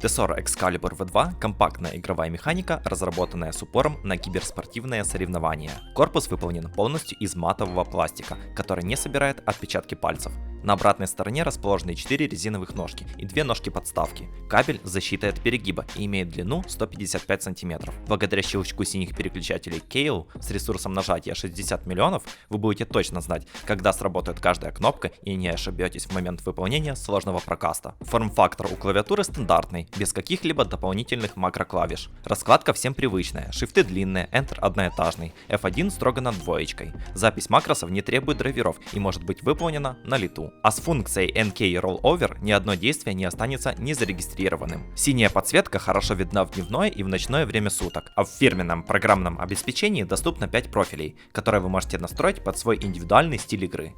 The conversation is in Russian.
Tesoro Excalibur V2 – компактная игровая механика, разработанная с упором на киберспортивные соревнования. Корпус выполнен полностью из матового пластика, который не собирает отпечатки пальцев. На обратной стороне расположены 4 резиновых ножки и 2 ножки-подставки. Кабель с защитой от перегиба и имеет длину 155 см. Благодаря щелчку синих переключателей Keil с ресурсом нажатия 60 миллионов вы будете точно знать, когда сработает каждая кнопка и не ошибетесь в момент выполнения сложного прокаста. Форм-фактор у клавиатуры стандартный, без каких-либо дополнительных макроклавиш. Раскладка всем привычная, шифты длинные, Enter одноэтажный, F1 строго над двоечкой. Запись макросов не требует драйверов и может быть выполнена на лету. А с функцией NK Rollover ни одно действие не останется незарегистрированным. Синяя подсветка хорошо видна в дневное и в ночное время суток, а в фирменном программном обеспечении доступно 5 профилей, которые вы можете настроить под свой индивидуальный стиль игры.